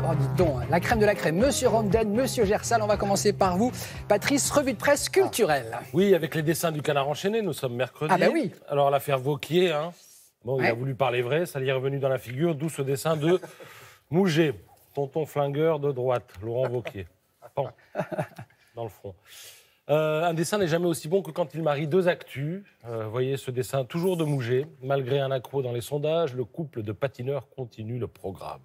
Oh, dites donc, la crème de la crème. Monsieur Romden, Monsieur Gersal, on va commencer par vous. Patrice, revue de presse culturelle. Oui, avec les dessins du Canard enchaîné, nous sommes mercredi. Ah ben oui. Alors l'affaire Vauquier, hein. Bon, il a voulu parler vrai, ça lui est revenu dans la figure, d'où ce dessin de Mouget, tonton flingueur de droite, Laurent Vauquier. Pan, dans le front. Un dessin n'est jamais aussi bon que quand il marie deux actus. Vous voyez ce dessin toujours de Mouget. Malgré un accroc dans les sondages, le couple de patineurs continue le programme.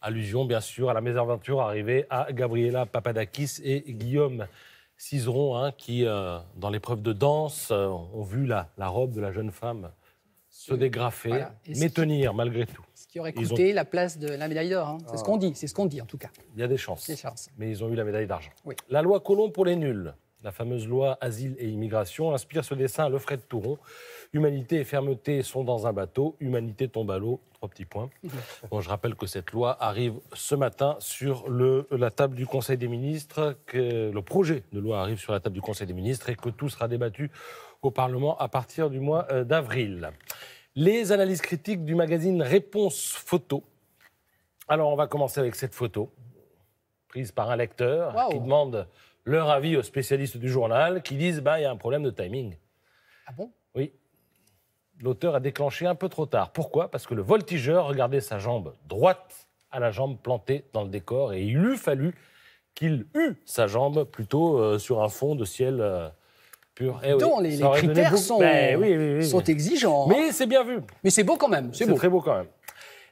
Allusion, bien sûr, à la mésaventure arrivée à Gabriela Papadakis et Guillaume Cizeron, hein, qui, dans l'épreuve de danse, ont vu la robe de la jeune femme se dégrafer, voilà. mais tenir malgré tout. Ce qui aurait coûté la place de la médaille d'or. Hein. C'est ce qu'on dit en tout cas. Il y a des chances, mais ils ont eu la médaille d'argent. Oui. La loi Collomb pour les nuls, la fameuse loi Asile et Immigration, inspire ce dessin à Lefred Touron. Humanité et fermeté sont dans un bateau, humanité tombe à l'eau, 3 petits points. Bon, je rappelle que cette loi arrive ce matin sur la table du Conseil des ministres, que le projet de loi arrive sur la table du Conseil des ministres et que tout sera débattu au Parlement à partir du mois d'avril. Les analyses critiques du magazine Réponse Photo. Alors, on va commencer avec cette photo, prise par un lecteur qui demande leur avis aux spécialistes du journal, qui disent il y a un problème de timing. Ah bon? Oui. L'auteur a déclenché un peu trop tard. Pourquoi? Parce que le voltigeur regardait sa jambe droite à la jambe plantée dans le décor et il eût fallu qu'il eût sa jambe plutôt sur un fond de ciel pur. Donc, les critères sont exigeants. Mais c'est bien vu. Mais c'est beau quand même. C'est très beau quand même.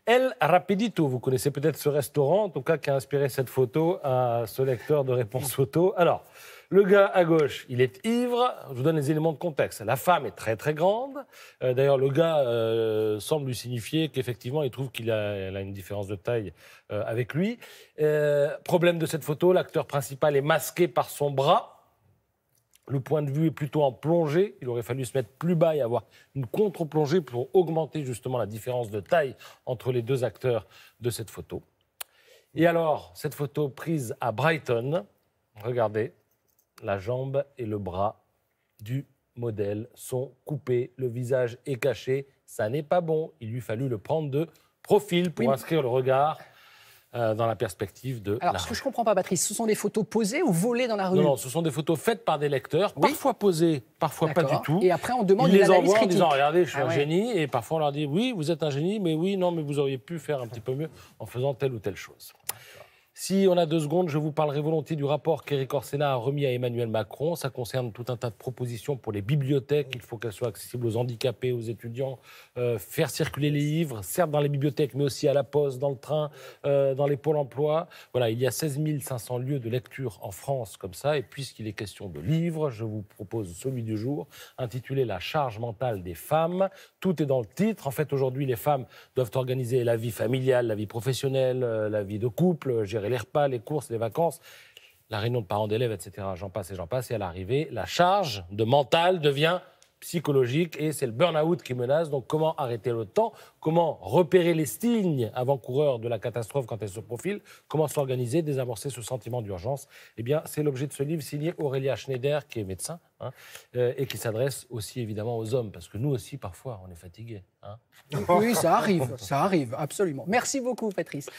El Rapidito, vous connaissez peut-être ce restaurant, en tout cas, qui a inspiré cette photo à ce lecteur de Réponse Photo. Alors, le gars à gauche, il est ivre. Je vous donne les éléments de contexte. La femme est très, très grande. D'ailleurs, le gars semble lui signifier qu'effectivement, il trouve qu'elle a une différence de taille avec lui. Problème de cette photo, l'acteur principal est masqué par son bras. Le point de vue est plutôt en plongée. Il aurait fallu se mettre plus bas et avoir une contre-plongée pour augmenter justement la différence de taille entre les deux acteurs de cette photo. Et alors, cette photo prise à Brighton, regardez, la jambe et le bras du modèle sont coupés, le visage est caché. Ça n'est pas bon. Il lui fallut le prendre de profil pour inscrire le regard dans la perspective de Alors, ce que je ne comprends pas, Patrice, ce sont des photos posées ou volées dans la rue? Non, ce sont des photos faites par des lecteurs, parfois posées, parfois pas du tout. Et après, on demande une analyse critique. Ils les envoient en disant, regardez, je suis un génie. Et parfois, on leur dit, oui, vous êtes un génie, mais oui, non, mais vous auriez pu faire un petit peu mieux en faisant telle ou telle chose. Si on a 2 secondes, je vous parlerai volontiers du rapport qu'Éric Orsena a remis à Emmanuel Macron. Ça concerne tout un tas de propositions pour les bibliothèques. Il faut qu'elles soient accessibles aux handicapés, aux étudiants. Faire circuler les livres, certes dans les bibliothèques, mais aussi à la poste, dans le train, dans les pôles emploi. Voilà, il y a 16 500 lieux de lecture en France comme ça. Et puisqu'il est question de livres, je vous propose celui du jour, intitulé « La charge mentale des femmes ». Tout est dans le titre. En fait, aujourd'hui, les femmes doivent organiser la vie familiale, la vie professionnelle, la vie de couple, gérer les repas, les courses, les vacances, la réunion de parents d'élèves, etc. J'en passe et j'en passe. Et à l'arrivée, la charge de mental devient psychologique et c'est le burn-out qui menace. Donc, comment arrêter le temps? Comment repérer les signes avant-coureurs de la catastrophe quand elle se profile? Comment s'organiser, désamorcer ce sentiment d'urgence? Eh bien, c'est l'objet de ce livre signé Aurélia Schneider, qui est médecin, et qui s'adresse aussi évidemment aux hommes, parce que nous aussi, parfois, on est fatigués. Oui, ça arrive, absolument. Merci beaucoup, Patrice.